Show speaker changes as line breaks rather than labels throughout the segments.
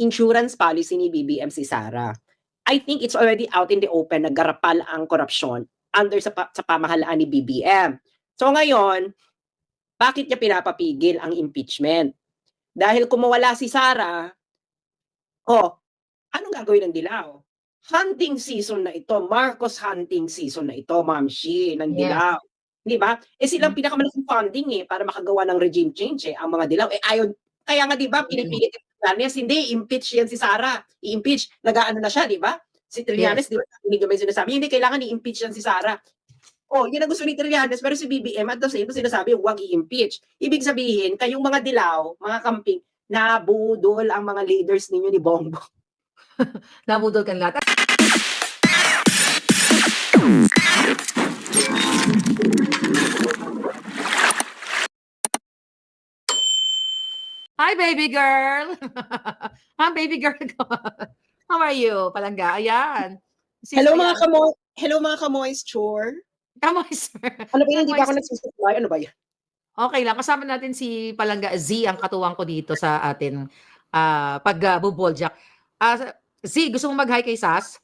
insurance policy ni BBM si Sara. I think it's already out in the open na garapal ang korupsyon under sa pamahalaan ni BBM. So ngayon, bakit niya pinapapigil ang impeachment? Dahil kung mawala si Sara, anong gagawin ng Dilaw? Hunting season na ito, Marcos hunting season na ito, Ma'am Shi, ng Dilaw. Di ba? Silang pinakamalaking funding para makagawa ng regime change ang mga Dilaw. Ayaw, kaya nga di ba, pinipilit yung Trillanes, hindi, impeach yan si Sara. I-impeach, nag-aano na siya, di ba? Si Trillanes, di ba, hindi may sinasabi, hindi kailangan i-impeach yan si Sara. Yun ang gusto ni Trillanes, pero si BBM at the same time sinasabi, huwag i-impeach. Ibig sabihin, kayong mga Dilaw, mga kamping, nabudol ang mga leaders ninyo ni Bongbong.
Nabudol ka lahat. Hi, baby girl! Hi, baby girl. How are you, Palangga? Ayan.
Hello mga kamoisture.
Kamoisture.
Ano ba yun? Hindi ba ako nagsusupply? Ano ba yan?
Okay lang. Kasama natin si Palangga Z, ang katuwang ko dito sa atin pag-buboljak. Z, gusto mong mag-hi kay Sas?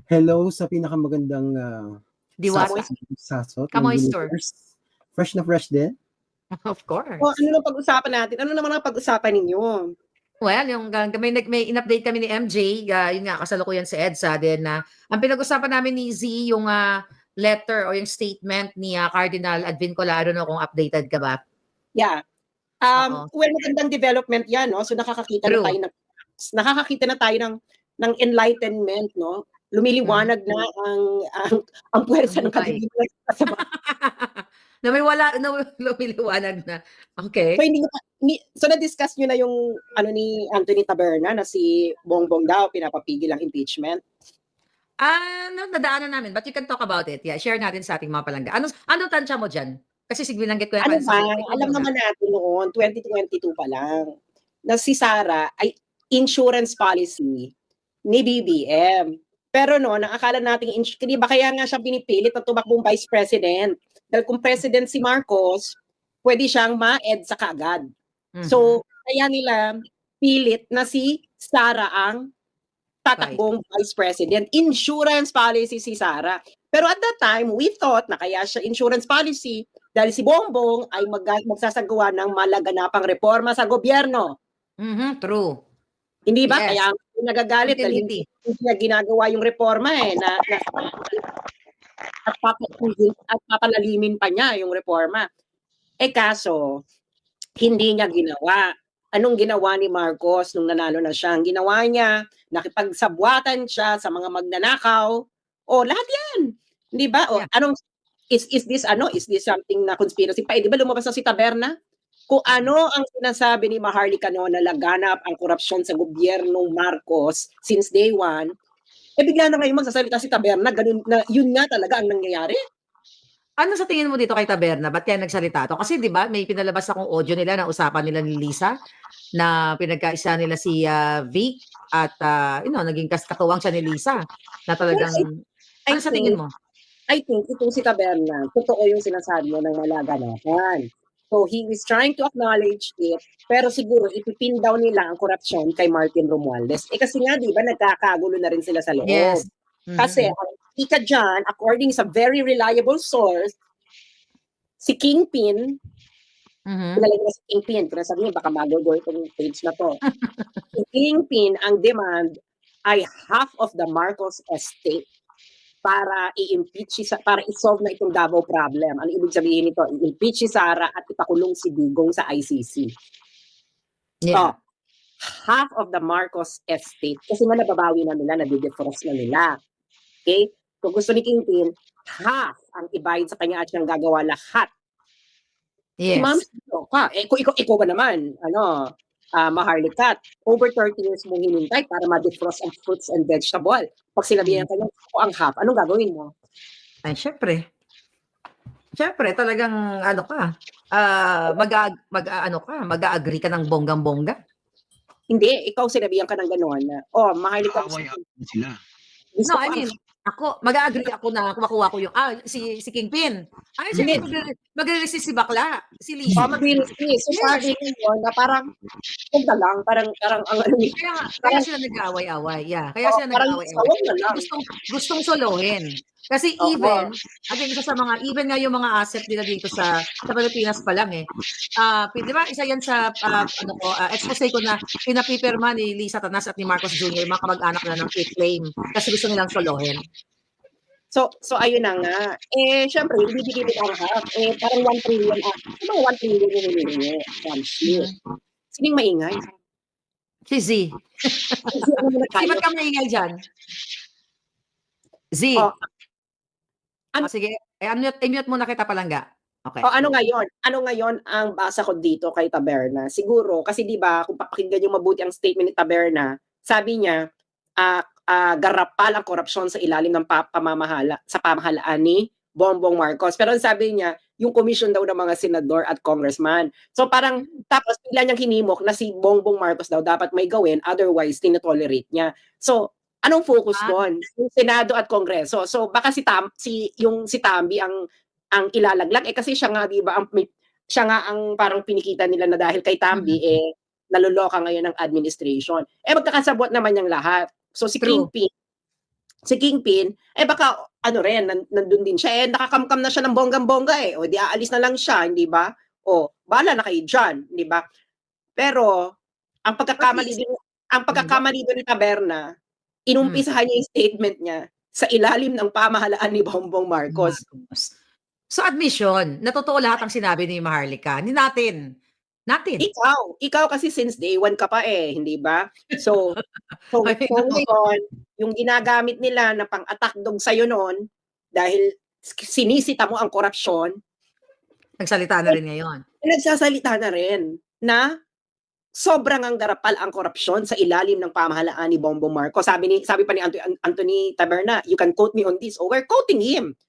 Hello sa pinakamagandang Sasot.
Kamoisture.
Fresh na fresh din.
Of course.
Ano na pag-usapan natin? Ano naman ang pag-usapan ninyo?
Well, yung may in-update kami ni MJ, yun nga, kasalukuyan si EDSA din na ang pinag-usapan namin ni Z, yung letter o yung statement ni Cardinal Advincola. I don't know kung updated ka ba?
Yeah. Well, magandang development yan, no? So nakakakita na tayo ng enlightenment, no? Lumiliwanag na ang puwersa ng kadiliman sa
lumiliwanag na. Okay.
So na-discuss nyo na yung ni Anthony Taberna na si Bongbong daw pinapapigil ang impeachment?
Nadaanan namin, but you can talk about it. Yeah, share natin sa ating mga Palangga. Anong tansya mo dyan? Kasi binanggit ko
yan. Alam naman natin noon, 2022 pa lang, na si Sara ay insurance policy ni BBM. Pero no, nakakala natin, di ba kaya nga siya pinipilit na tumakbong vice president? Dahil kung president si Marcos, pwede siyang ma-EDSA kaagad. So, kaya nila pilit na si Sara ang tatakbong vice president. Insurance policy si Sara. Pero at that time, we thought na kaya siya insurance policy dahil si Bongbong ay magsasagawa ng malaganapang reforma sa gobyerno.
True.
Hindi ba? Yes. Kaya nagagalit dahil hindi niya ginagawa yung reforma at papalalimin pa niya yung reforma. Kaso, hindi niya ginawa. Anong ginawa ni Marcos nung nanalo na siya? Ang ginawa niya, nakipagsabwatan siya sa mga magnanakaw. Lahat yan. Hindi ba? Is this something na conspiracy pa? Di ba lumabas na si Taberna? Kung ano ang sinasabi ni Maharlika noon na laganap ang korupsyon sa gobyernong Marcos since day one, bigla na ngayon magsasalita si Taberna, ganun na yun nga talaga ang nangyayari.
Ano sa tingin mo dito kay Taberna? Ba't kaya nagsalita to? Kasi di ba may pinalabas akong audio nila na usapan nila ni Lisa na pinagkaisa nila si Vic at naging katuwang siya ni Lisa na talagang ano sa tingin mo?
I think itong si Taberna, totoo yung sinasabi mo ng malaganapan. So he is trying to acknowledge it, pero siguro ipipin down nila ang korupsyon kay Martin Romualdez. Kasi nga, di ba, nagkakagulo na rin sila sa loob.
Yes.
Kasi ang ika dyan, according sa very reliable source, si Kingpin, pinalagay na si Kingpin, kung nasabi niyo, baka magogo itong page na to. Si Kingpin, ang demand ay half of the Marcos estate para i-impeach para i-solve na itong Davao problem. Ano ibig sabihin nito? I-impeach si Sara at ipakulong si Digong sa ICC.
Yeah.
So, half of the Marcos estate, kasi nga nababawi na nila, nadidefrost na nila. Okay? Kung gusto ni Kingpin, half ang ibayad sa kanya at siyang gagawa lahat.
Yes.
Si Ma'am, kung ikaw ba naman, Maharlika, over 30 years mong hinintay para ma-defrost ang fruits and vegetable. Pag sinabihan ka niya, ang half, anong gagawin mo?
Ay, syempre. Syempre, talagang mag-a-agree ka ng bonggang-bongga.
Hindi, ikaw sinabihan ka ng gano'n. Maharlika.
Away sila.
No, I mean, Ako, mag-a-agree ako na makuha ko yung si Kingpin. Ay,
Hindi.
siyempre magre-resist si bakla, si Lisa.
Mabilis. So,
Yes.
sabi niyo na parang huwag na lang, parang ang ano eh,
Kaya
parang
sila nag-aaway-away. Yeah, kaya
oo,
sila
parang
nag-aaway-away.
huwag na lang.
Gustong solohin. Kasi
Oo.
even, again, isa sa mga, even nga yung mga asset nila dito sa Pilipinas pa lang di ba, isa yan sa, expose ko na pinapipirma ni Lisa Tanas at ni Marcos Jr., mga kamag-anak na ng claim kasi gusto nilang solohin.
So ayun na nga. Siyempre ibibigay mo ang half. Parang 1 trillion ano 1 trillion yung hinihingi, monthly. Sining maingay?
Si Z.
Kasi ano muna
Z,
tayo.
ba't ka maingay dyan? Z.
Oh,
sige. I-mute muna kita palangga. Okay.
ano ngayon ang basa ko dito kay Taberna? Siguro kasi 'di ba kung papakinggan niyo mabuti ang statement ni Taberna, sabi niya, garapal ang korupsyon sa ilalim ng pamahalaan ni Bongbong Marcos. Pero ang sabi niya, yung commission daw ng mga senador at congressman. So parang tapos bigla niyang hinimok na si Bongbong Marcos daw dapat may gawin, otherwise tinotolerate niya. So anong focus doon? Yung Senado at Kongreso. So baka si Tambi ang ilalaglag kasi siya nga 'di ba siya nga ang parang pinikita nila na dahil kay Tambi naloloka ngayon ng administration. Magkakasabwat naman yang lahat. So si
True.
Kingpin baka ano rin nandun din siya nakakamkam na siya ng bonggang-bongga o di aalis na lang siya, hindi ba? O bahala na kayo diyan, hindi ba? Pero ang pagkakamali doon ni Taberna, inumpisahan niya yung statement niya sa ilalim ng pamahalaan ni Bongbong Marcos.
So admission, na totoo lahat ang sinabi ni Maharlika, ni natin.
Ikaw kasi since day one ka pa hindi ba? So ngayon, yung ginagamit nila na pang-attack dog sa'yo noon, dahil sinisita mo ang korupsyon,
nagsalita na rin ngayon.
Nagsasalita na rin na sobrang ang garapal ang korupsyon sa ilalim ng pamahalaan ni Bongbong Marcos. Sabi pa ni Anthony Taberna, you can quote me on this. We're quoting him.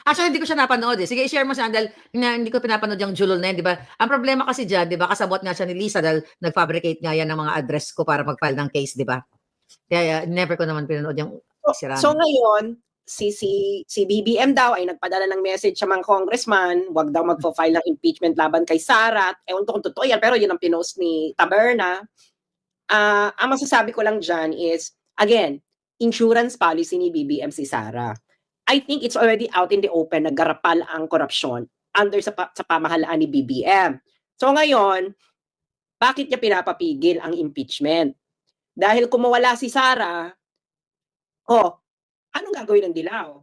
Actually, hindi ko siya napanood Sige, i-share mo siya dahil hindi ko pinapanood yung julol na yan, di ba? Ang problema kasi dyan, di ba, kasabot nga siya ni Lisa dahil nag-fabricate nga yan ng mga address ko para mag-file ng case, di ba? Kaya never ko naman pinanood yung siraan.
So ngayon, si BBM daw ay nagpadala ng message sa mga congressman, wag daw magpo-file ng impeachment laban kay Sara. Ewan ko kung totoo yan, pero yun ang pinost ni Taberna. Ang masasabi ko lang dyan is, again, insurance policy ni BBM si Sara. I think it's already out in the open na garapal ang korupsyon under sa pamahalaan ni BBM. So ngayon, bakit niya pinapapigil ang impeachment? Dahil kung mawala si Sara, anong gagawin ng Dilaw?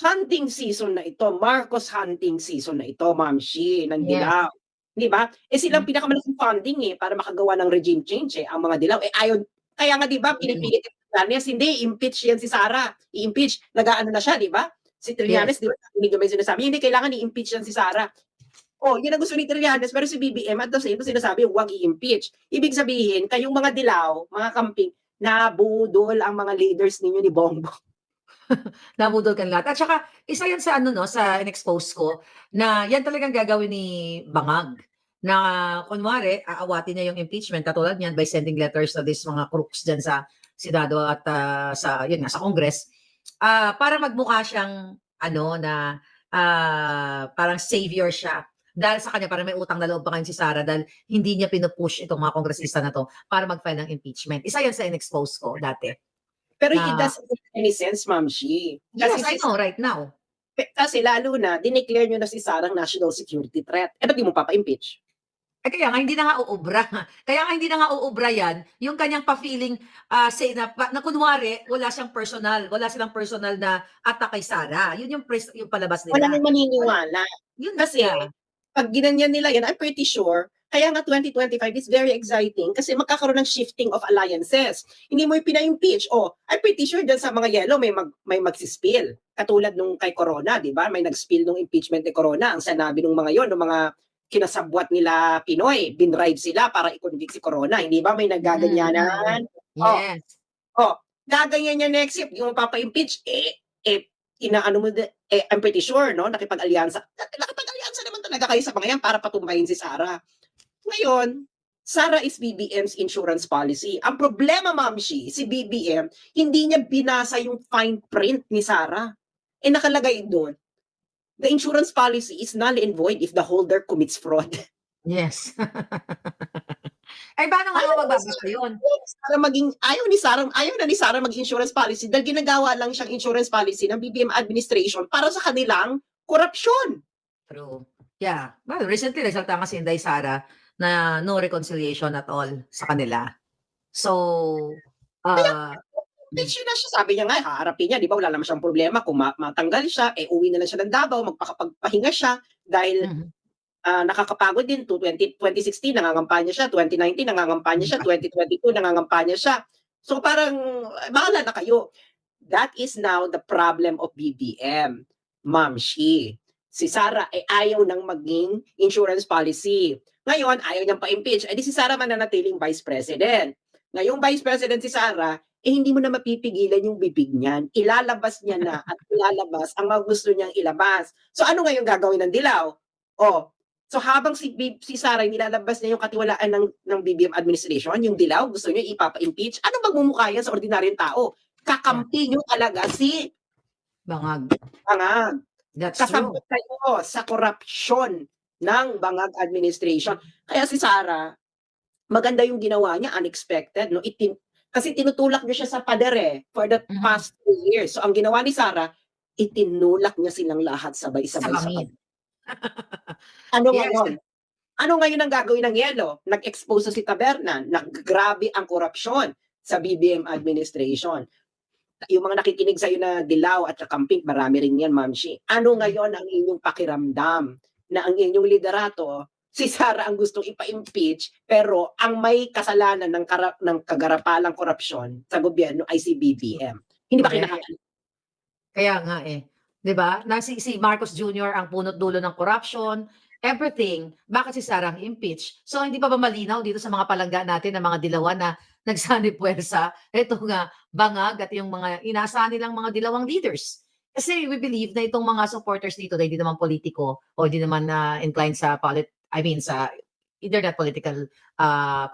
Hunting season na ito, Marcos hunting season na ito, Ma'am Shi, ng Dilaw. Di ba? Silang pinakamalaking funding para makagawa ng regime change ang mga Dilaw. Kaya nga di ba, pinipilit Trillanes, hindi, impeach yan si Sara. I-impeach, nag-aano na siya, di ba? Si Trillanes, di ba, hindi may sinasabi, hindi, kailangan i-impeach yan si Sara. Yun ang gusto ni Trillanes, pero si BBM at the same time sinasabi, huwag i-impeach. Ibig sabihin, kayong mga Dilaw, mga kamping, nabudol ang mga leaders ninyo ni Bongbong.
Nabudol kan lahat. At saka, isa yan sa sa in-expose ko, na yan talagang gagawin ni Bangag. Na, kunwari, aawatin niya yung impeachment, katulad niyan, by sending letters to this mga crooks dyan sa Senado at sa Congress, para magmukha siyang, parang savior siya. Dahil sa kanya, parang may utang na loob pa kayo si Sara dahil hindi niya pinupush itong mga kongresista na to para mag-file ng impeachment. Isa yan sa in-expose ko dati.
Pero it doesn't make any sense, Ma'am Shi.
Yes, I know, right now.
Kasi lalo na, dineclare nyo na si Sarang national security threat. Ba't di mo papa-impeach?
Kaya nga, hindi na nga uubra. Kaya nga, hindi na nga uubra yan. Yung kanyang pa-feeling, na kunwari, wala silang personal na attack kay Sara. Yun yung palabas nila.
Wala nang maniniwala.
Yun
kasi, pag ginanyan nila yan, I'm pretty sure, kaya nga 2025 is very exciting kasi magkakaroon ng shifting of alliances. Hindi mo yung pina-impeach. I'm pretty sure dyan sa mga yellow may magsispill. Katulad nung kay Corona, di ba? May nag-spill nung impeachment ni Corona. Ang sinabi nung mga yon, nung mga kinasabwat nila Pinoy, binribe sila para i-convict si Corona. Hindi ba? May naggaganyanan.
Yes.
Gaganyan niya next year. Yung mapapa-impeach, inaano mo, I'm pretty sure, no? Nakipag-alyansa naman talaga kayo sa mga yan para patumbahin si Sara. Ngayon, Sara is BBM's insurance policy. Ang problema, Mamshi, si BBM, hindi niya binasa yung fine print ni Sara. Nakalagay doon, the insurance policy is null and void if the holder commits fraud.
Yes. Ay, paano nga magbabasa yun?
Ayaw na ni Sara mag-insurance policy dahil ginagawa lang siyang insurance policy ng BBM administration para sa kanilang korupsyon.
True. Yeah. Well, recently, nagsalita nga si Inday Sara na no reconciliation at all sa kanila. So,
Impeach na siya. Sabi niya nga, haharapin niya. Di ba, wala naman siyang problema. Kung matanggal siya, uwi na lang siya ng Davao, magpakapagpahinga siya dahil nakakapagod din. 2016, nangangampanya siya. 2019, nangangampanya siya. 2022, nangangampanya siya. So parang, bahala na kayo. That is now the problem of BBM. Mamshi. Si Sara ay ayaw nang maging insurance policy. Ngayon, ayaw niyang pa-impeach. Di si Sara mananatiling vice president. Ngayong vice president si Sara, hindi mo na mapipigilan yung bibig niyan. Ilalabas niya na at ilalabas ang mga gusto niyang ilabas. So ano ngayon gagawin ng Dilaw? So habang si Sara nilalabas niya yung katiwalaan ng BBM administration, yung Dilaw gusto niya ipapa-impeach, ano magmumukha yan sa ordinaryong tao? Kakampi niyo talaga si
Bangag. That's
kasabot
true.
kayo sa korupsyon ng Bangag administration. Kaya si Sara, maganda yung ginawa niya, unexpected, no? Kasi tinutulak niya siya sa pader for the past 2 years. So ang ginawa ni Sara, itinulak niya silang lahat sabay-sabay sa
bangin.
pader. Ano
Yes.
ngayon? Ano ngayon ang gagawin ng Yelo? Nag-expose si Taberna, naggrabe ang korupsyon sa BBM administration. Yung mga nakikinig sa'yo na Dilaw at Kamping, marami rin yan, Mamshi. Ano ngayon ang inyong pakiramdam na ang inyong liderato, si Sara ang gustong ipa-impeach, pero ang may kasalanan ng kagarapalang korupsyon sa gobyerno ay si BBM. Hindi ba kinakailangan?
Kaya nga 'di ba? Si Marcos Jr. ang punot dulo ng corruption, everything. Bakit si Sara ang impeach? So hindi pa ba malinaw dito sa mga palangga natin na mga dilawan na nagsanib-puwersa, ito nga Bangag at yung mga inaasahan nilang mga dilawang leaders. Kasi we believe na itong mga supporters dito na hindi naman politiko o hindi naman inclined sa sa internet political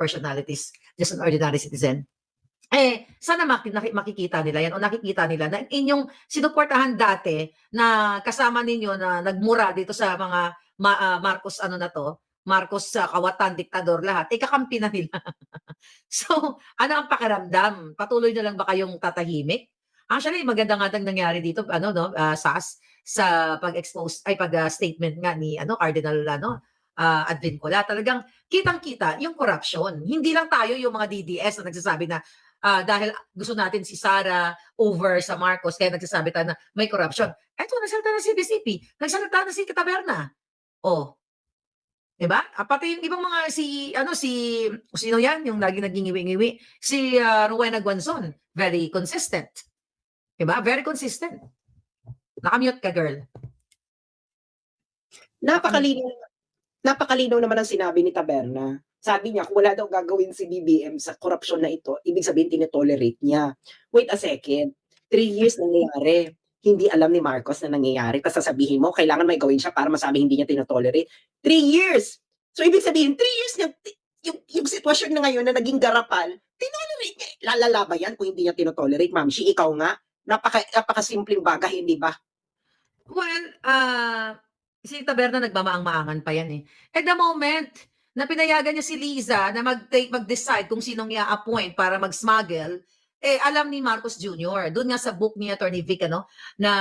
personalities, just an ordinary citizen. Sana makikita nila yan o nakikita nila na inyong sinuportahan dati na kasama ninyo na nagmura dito sa mga Marcos Marcos kawatan, diktador lahat, kakampi na nila. So, ano ang pakiramdam? Patuloy na lang ba kayong tatahimik? Actually, maganda nga nangyari dito, SAS, sa pag-expose, pag-statement nga ni Cardinal Advincula. Talagang kitang-kita yung corruption. Hindi lang tayo yung mga DDS na nagsasabi na dahil gusto natin si Sara over sa Marcos, kaya nagsasabi tayo na may corruption. Eto, nagsalita na si BCP, nagsalita na si Taberna. Diba? Pati yung ibang mga sino yan, yung lagi naging-iwi-iwi, si Rowena Guanzon, very consistent. Diba? Very consistent. Nakamute ka, girl.
Napakalinaw naman ang sinabi ni Taberna. Sabi niya, kung wala daw gagawin si BBM sa korupsyon na ito, ibig sabihin tinetolerate niya. Wait a second, 3 years nangyayari. Hindi alam ni Marcos na nangyayari. Tapos sasabihin mo, kailangan may gawin siya para masabi hindi niya tinotolerate. 3 years! So ibig sabihin, 3 years niya, yung sitwasyon na ngayon na naging garapal, tinolerate niya. Lalala ba yan kung hindi niya tinotolerate? Mamshi, ikaw nga, napakasimpleng bagay, hindi ba?
Well, si Taberna nagmamaang-maangan pa yan At the moment na pinayagan niya si Liza na mag-decide kung sinong i-appoint para mag-smuggle, alam ni Marcos Jr. Doon nga sa book ni Attorney Vic, na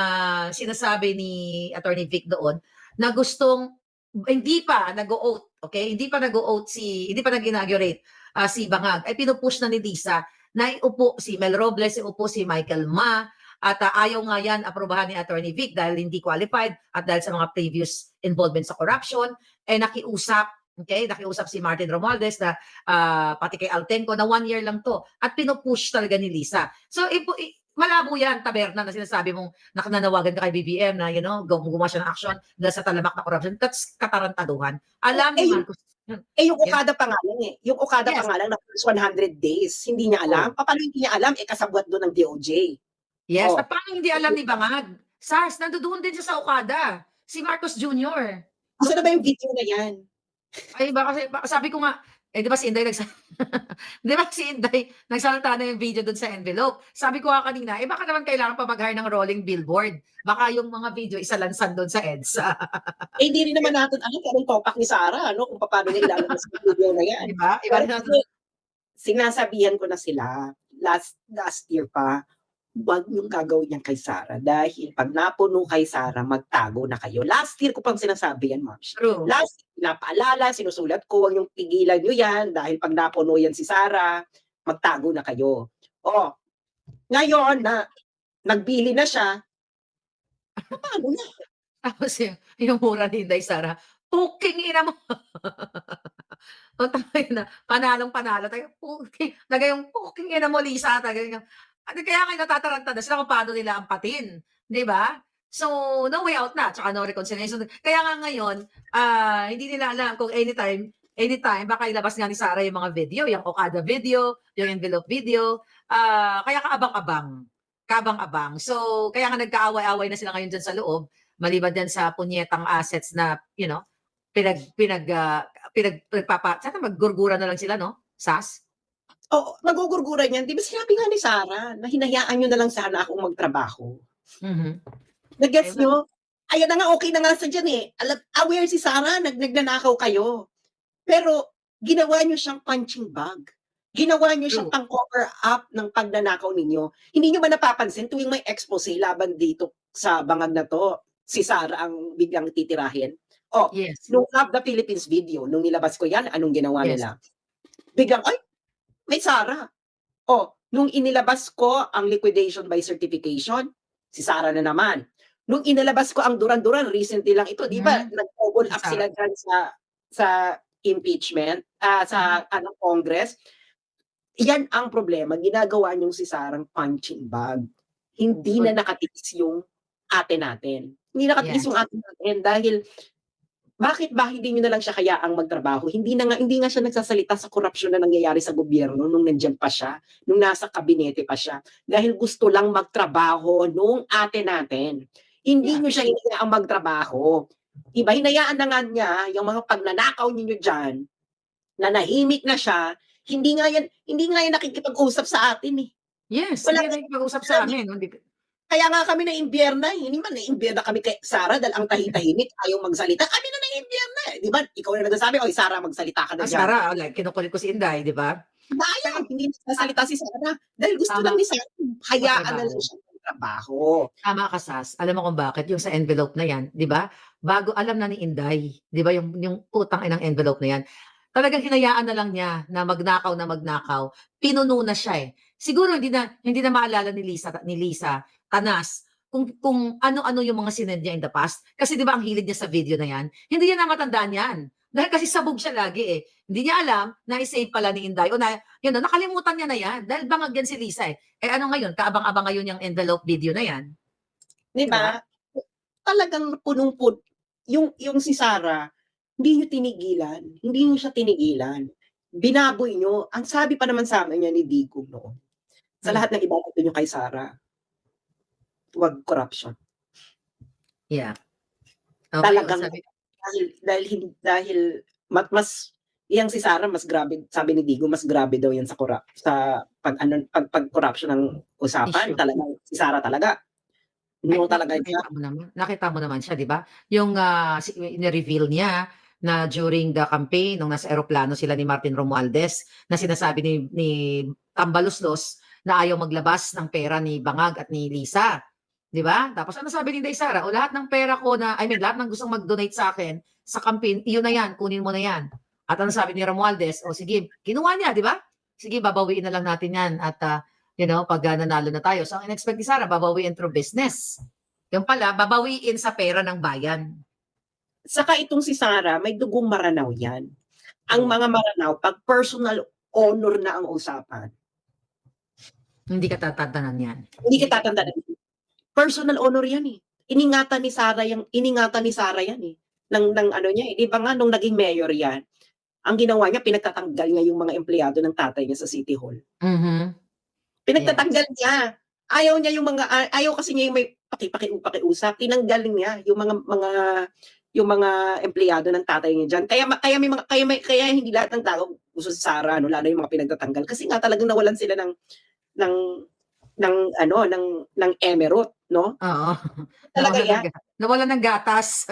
sinasabi ni Attorney Vic doon, na gustong, hindi pa nag-o-oath, okay? Hindi pa nag-inaugurate si Bangag. Pinupush na ni Liza na iupo si Mel Robles, iupo si Michael Ma, at ayaw nga yan aprobahan ni Attorney Vic dahil hindi qualified at dahil sa mga previous involvement sa corruption, nakiusap si Martin Romualdez na pati kay Altenco na 1 year lang to at pinupush talaga ni Liza. So malabo yan, Taberna, na sinasabi mong nananawagan ka kay BBM na gumawa siya ng action dahil sa talamak na corruption. That's katarantaduhan. Alam ni Marcos.
Yung Okada pa nga lang Yung Okada pa nga lang na first 100 days, hindi niya alam. Paano hindi niya alam? Kasabwat doon ng DOJ.
Yes, at paano hindi alam ni Bangag? SARS, nandoon din siya sa Okada. Si Marcos Jr.
Gusto na ba yung video na yan?
Kasi sabi ko nga, Eh, 'di ba si Inday 'di ba si Inday nagsalita na yung video dun sa envelope. Sabi ko nga kanina, eh, baka naman kailangan pa mag-hire ng rolling billboard. Baka yung mga video isalansan dun sa EDSA,
Eh, hindi rin naman natin alam kung anong topak ni Sarah ano, kung papaano niya ilalabas yung video na 'yan.
'di ba? Iba
Pero
rin
kasi sinasabihan ko na sila, last year pa, "Wag niyong gagawin yan kay Sarah dahil 'pag napuno kay Sarah, magtago na kayo." Last year ko pang sinasabi yan, Ma'am.
true.
Last year pinapaalala, sinusulat ko, "Wag niyong pigilan niyo yan dahil 'pag napuno yan si Sarah, magtago na kayo." Oh, ngayon na nagbili na siya, papaano na?
Tapos yung mura ni Inday Sara, "Puking ina mo." O tangina, panalong-panalo tayo, puking talaga yung puking ina mo Lisa, talaga yung ano kaya nga natataranta na sila kung paano nila ampatin, 'di ba? So, no way out na, tsaka no reconciliation. Kaya nga ngayon, hindi nila alam kung anytime baka ilabas nga ni Sarah yung mga video, yung Okada video, yung envelope video, kaya kaabang-abang. So, kaya nga nagkaaway-away na sila ngayon diyan sa loob, maliban diyan sa punyetang assets na, sana maggurgura na lang sila 'no, SAS?
Oo, nagugurguran yan. 'Di ba sinabi nga ni Sarah na hinayaan niyo na lang sana akong magtrabaho.
Mhm. Eh,
Na-gets niyo? Ayan na nga, okey na nga sa diyan, eh. Aware si Sarah nagnanakaw kayo. Pero ginawa niyo siyang punching bag. Ginawa niyo siyang
true.
pang-cover up ng pagnanakaw ninyo. Hindi niyo ba napapansin tuwing may expose laban dito sa bangag na 'to, si Sarah ang biglang titirahin? Oh,
Yes,
nung Love the Philippines video, nung nilabas ko yan, anong ginawa
yes.
nila? Biglang, "Ay, may Sarah." Oh, nung inilabas ko ang liquidation by certification, si Sarah na naman. Nung inilabas ko ang Duran-Duran, recently lang ito, 'di ba,
Mhm,
nag-double up
Sarah.
sila diyan sa impeachment,
Mhm,
sa ano, Congress. Yan ang problema, ginagawa niyong si Sarah punching bag. Hindi
good.
na nakatiis yung ate natin. Hindi nakatiis yung
Yes,
ate natin dahil bakit ba hindi niyo na lang siya hayaang magtrabaho? Hindi nga siya nagsasalita sa korapsyon na nangyayari sa gobyerno nung nandiyan pa siya, nung nasa kabinete pa siya, dahil gusto lang magtrabaho nung ate natin. Hindi
yeah,
niyo siya hinayaang magtrabaho. 'Di ba, hinayaan na nga niya yung mga pagnanakaw ninyo diyan, nanahimik na siya, hindi nga yan nakikipag-usap sa atin, eh.
yes,
Wala
hindi
nga
na nakikipag-usap sa
alam
amin 'no, hindi
kaya nga kami naimbierna, eh, hindi man naimbierna kami kay Sarah dahil ang tahimik, ayaw magsalita, kami na naimbierna, eh. 'Di ba, ikaw na nagsasabi, "Oy Sarah, magsalita ka na diyan."
Sarah, like kinukulit ko si Inday, 'di ba?
Sayang,
Pero
hindi
ta
nagsasalita si Sarah dahil gusto lang
tama,
ni Sarah hayaan na lang
magtrabaho.
siyang magtrabaho.
Tama ka, Sas. Alam mo kung bakit? Yung sa envelope na 'yan, 'di ba? Bago alam na ni Inday, 'di ba yung putang inang envelope na 'yan, talagang hinayaan na lang niya na magnakaw, pinuno na siya, eh. Siguro hindi na maalala ni Lisa Tanas kung ano-ano yung mga sinend niya in the past. Kasi 'di ba ang hilig niya sa video na 'yan, hindi niya na matandaan 'yan. Dahil kasi sabog siya lagi, eh. Hindi niya alam na i-save pala ni Inday o na yun na nakalimutan niya na 'yan dahil bangag 'yan si Lisa, eh. Eh, ano ngayon, kaabang-abang ngayon yang envelope video na 'yan.
'Di
'Di ba?
ba? Talagang punong-puno yung si Sarah, hindi niyo siya tinigilan. Binaboy niyo. Ang sabi pa naman sa'min niyan ni Digong noon, sa
Hmm,
lahat ng ibabato niyo kay Sarah, "Wag corruption."
yeah. Okey, o
Talagang
sabi
dahil mas yang si Sarah mas grabe, sabi ni Digong mas grabe daw yan sa pag-ano, pag-corruption ng usapan,
issue.
talagang si Sarah talaga,
Ay
no talaga siya.
nakita mo naman siya 'di ba? Yung, ni-reveal niya na during the campaign nung nasa eroplano sila ni Martin Romualdez na sinasabi ni Tambaluslos na ayaw maglabas ng pera ni Bangag at ni Lisa, 'di ba? Tapos ano sabi ni Inday Sara, "O lahat ng pera ko na I mean lahat ng gustong mag-donate sa'kin sa campaign, iyon na 'yan, kunin mo na 'yan." At ano sabi ni Romualdez, "O sige," kinuha niya 'di ba? "Sige babawiin na lang natin 'yan at, 'pag, nanalo na tayo." So ang in-expect ni Sarah babawiin through business. Yung pala babawiin sa pera ng bayan.
Saka itong si Sarah may dugong Maranao yan. Ang
True.
mga Maranao 'pag personal honor na ang usapan,
Hindi ka tatatanan yan.
hindi
Hindi
kita
ka
tatandaan, personal honor yan, eh. Iningatan ni Sarah yan, eh, ng ano niya, eh. 'Di ba nga nung naging mayor yan, ang ginawa niya pinagtatanggal niya yung mga empleyado ng tatay niya sa City Hall.
Mhm.
Pinagtatanggal
Yes.
niya. Ayaw niya yung mga ayaw kasi niya yung may pakiusap, tinanggal niya yung mga yung mga empleyado ng tatay niya diyan. Kaya hindi lahat ng tao gusto si Sarah, no, lalo yung mga pinagtatanggal kasi nga talagang nawalan sila ng ng ano, ng emerald, no?
Oo.
Talaga
Nawalan ng
yan.
nawalan ng gatas.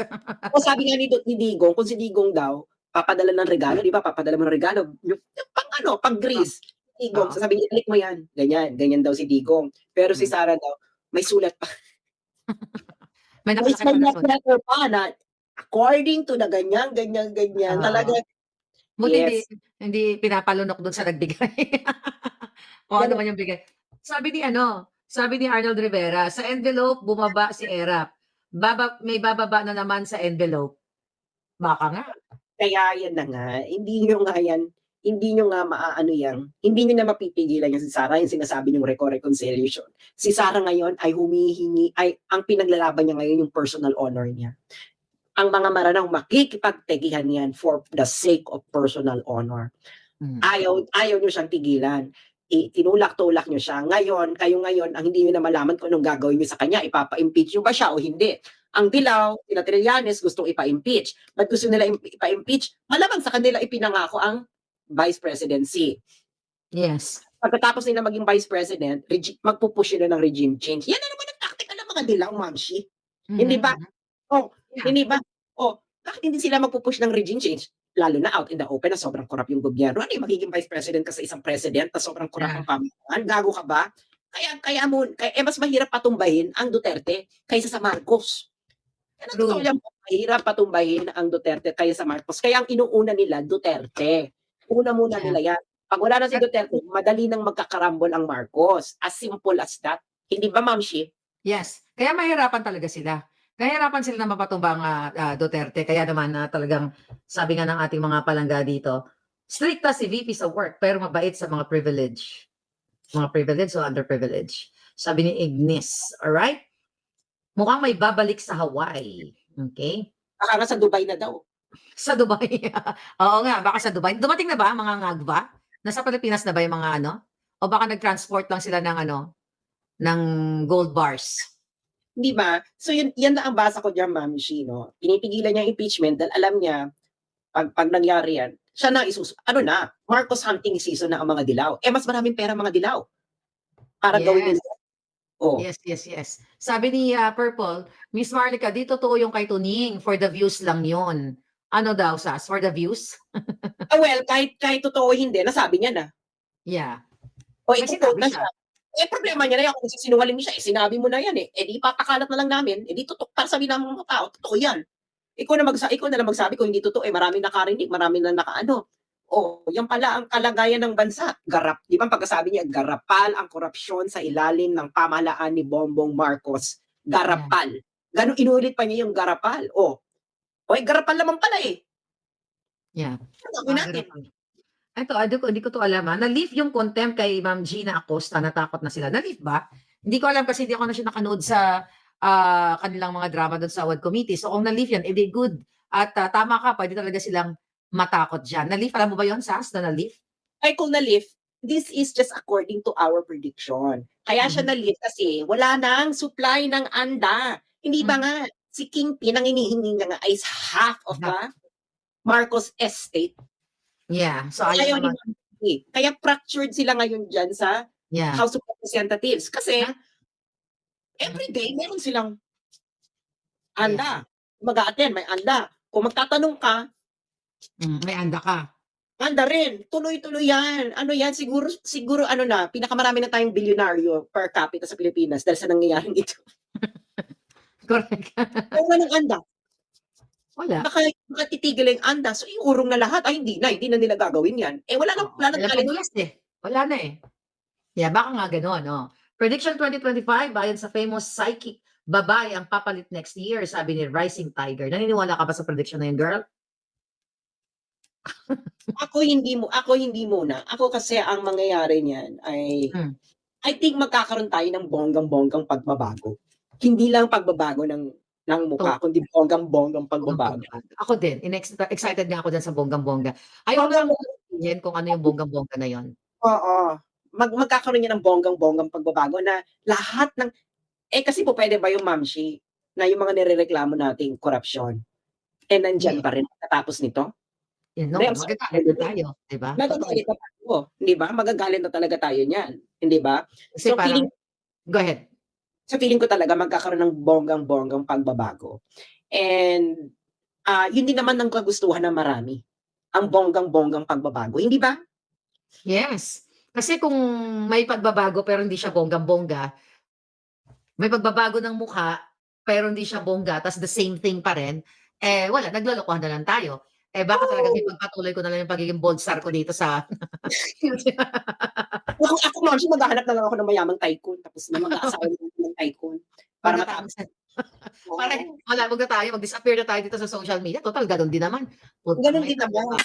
O sabi nga ni Digong, kung si Digong daw papadala ng regalo, 'di ba? Papadala mo ng regalo, yung pang ano, pang
Oo,
Greece. Digong,
oo.
sasabihin niya, "Ibalik mo yan." Ganyan daw si Digong. Pero si
Hmm.
Sarah daw, may sulat pa.
May
May
nakalaki pa na sulat.
letter pa na according to the ganyan.
Oo.
Talaga
Buti hindi
yes.
hindi pinapalunok dun sa nagbigay. Kung ano
Gano'n.
man yung bigay. Sabi ni Arnold Rivera, sa envelope bumaba si ERAP. May bababa na naman sa envelope. Baka nga.
Kaya yan na nga, hindi niyo nga maaano yan, hindi niyo na mapipigilan yan si Sarah, yung sinasabi niyong reconciliation. Si Sarah ngayon ay ang pinaglalaban niya ngayon yung personal honor niya. Ang mga maranang makikipagtegihan yan for the sake of personal honor.
Hmm.
Ayaw niyo siyang tigilan. Tinulak-tulak niyo siya. Kayo ngayon, ang hindi niyo na malaman kung anong gagawin niyo sa kanya, ipapa-impeach niyo ba siya o hindi? Ang Dilaw, sina Trillanes gustong ipa-impeach. Ba't gusto nila ipa-impeach? Malamang sa kanila ipinangako ang vice presidency.
Yes.
Pagkatapos nila maging vice president, magpupush sila ng regime change. Yan na naman ang taktika ng mga Dilaw, Mamshi. Hindi ba?
Mhm.
Oh,
Yeah.
hindi ba? Oh, bakit hindi sila magpupush ng regime change? Lalo na out in the open na sobrang korap yung gobyerno. Ano yung magiging vice president ka sa isang president na sobrang korap
Yeah.
ang pamahalaan? Gago ka ba? Mas mahirap patumbahin ang Duterte kaysa sa Marcos. Yan ang totoo
True.
yan, mahirap patumbahin ang Duterte kaysa sa Marcos. Kaya ang inuuna nila, Duterte. Una muna
Yeah.
nila yan. Pag wala na si Duterte, madali nang magkakarambol ang Marcos. As simple as that. Hindi ba, Ma'am Shi?
Yes. Kaya mahirapan talaga sila. Nahihirapan sila na mapatumbang, Duterte. Kaya naman, talagang sabi nga ng ating mga palangga dito, strikta si VP sa work pero mabait sa mga privilege. Mga privilege o underprivileged. Sabi ni Ignis. Alright? Mukhang may babalik sa Hawaii. Okay?
Baka nga sa Dubai na daw.
Sa Dubai. Oo nga, baka sa Dubai. Dumating na ba ang mga ngagba? Nasa Pilipinas na ba yung mga ano? O baka nag-transport lang sila ng ano, ng gold bars?
Di ba? So yan na ang basa ko diyan, Ma'am Shi, no? Pinipigilan niya ang impeachment dahil alam niya pag nangyari yan, siya na Marcos hunting season na ang mga Dilaw. Mas maraming pera mga Dilaw para gawin
Yes.
nila. Oh.
Yes. Sabi ni Purple, Miss Marlica, di totoo yung kay Tuning, for the views lang yun. Ano daw, Sas? For the views?
Well, kahit totoo hindi, nasabi niya na.
Yeah.
O
May
i-quote
sinabi
na
siya.
siya. Problema niya na yan kung sinungaling siya, sinabi mo na yan eh. Di ipapakalat na lang namin, di totoo, para sabihin ng mga tao, totoo yan. Ikaw na lang magsabi kung hindi totoo, maraming nakarinig, maraming na nakaano. Yan pala ang kalagayan ng bansa. Di ba pagkasabi niya, garapal ang korupsyon sa ilalim ng pamahalaan ni Bongbong Marcos. Garapal. Ganun inulit pa niya yung garapal. Garapal naman pala eh.
Yeah.
Ano gagawin natin?
Ito, hindi ko to alam ha. Na-leave yung contempt kay Ma'am Gina Acosta, natakot na sila. Na-leave ba? Hindi ko alam kasi hindi ako na siya nakanood sa kanilang mga drama doon sa Award Committee. So kung na-leave yan, edi good. At tama ka, pwede talaga silang matakot dyan. Na-leave, alam mo ba yun, Sas, na na-leave?
Ay, kung na-leave, this is just according to our prediction. Kaya siya na-leave kasi wala nang supply ng anda. Hindi ba nga, si Kingpin, ang hinihingi niya nga is half of the Marcos estate.
Yeah. So ayaw naman.
Kaya fractured sila ngayon dyan sa House of Representatives. Kasi everyday, meron silang anda. Mag-a-attend, may anda. Kung magtatanong ka,
may anda ka.
anda rin. Tuloy-tuloy yan. Ano yan? Siguro pinakamarami na tayong bilyonaryo per capita sa Pilipinas dahil sa nangyayaring ito.
Correct.
Kung anong anda?
Wala.
Baka titigil yung anda. So, iurong na lahat. Ay, hindi na nila gagawin yan. Wala nang
talent. Wala na eh. Yeah, baka nga gano'n, no? Prediction 2025, bayan sa famous psychic babae ang papalit next year, sabi ni Rising Tiger. Naniniwala ka ba sa prediction na yun, girl?
Ako hindi muna. Ako kasi ang mangyayari niyan ay I think magkakaroon tayo ng bonggang-bonggang pagbabago. Hindi lang pagbabago ng mukha, kundi bonggang-bonggang pagbabago.
Ako din, excited nga ako dyan sa bonggang-bongga. Ayaw lang kung ano yung bonggang-bongga na yon.
Oo. Magkakaroon niya ng bonggang-bonggang pagbabago na lahat ng kasi po pwede ba yung Mamshi na yung mga nirereklamo nating korupsyon? eh, nandiyan pa rin pagkatapos nito?
No,
Hindi, I'm sorry.
magagalit na tayo, 'di ba? Totoo
Magagalit
yan.
na tayo, 'di ba? Magagalit na talaga tayo niyan, hindi ba?
Kasi
So
parang
feeling
go ahead.
ko talaga magkakaroon ng bonggang-bonggang pagbabago. And, yun din naman ang kagustuhan ng marami, ang bonggang-bonggang pagbabago, hindi ba?
Yes. Kasi kung may pagbabago pero hindi siya bonggang-bongga, may pagbabago ng mukha pero hindi siya bongga ta's the same thing pa rin, eh, wala naglolokohan na lang tayo. Eh, baka talagang
Oo.
ipagpatuloy ko na lang yung pagiging bold star ko dito sa
Ako Monshi maghahanap na lang ako ng mayamang tycoon tapos na mag-aasawa na ako ng tycoon
Wag
para
na tayo
matapos.
para
Oo,
wala, wag na tayo, mag-disappear na tayo dito sa social media, total gano'n din naman. Putang
gano'n din
ina, 'di ba?
naman.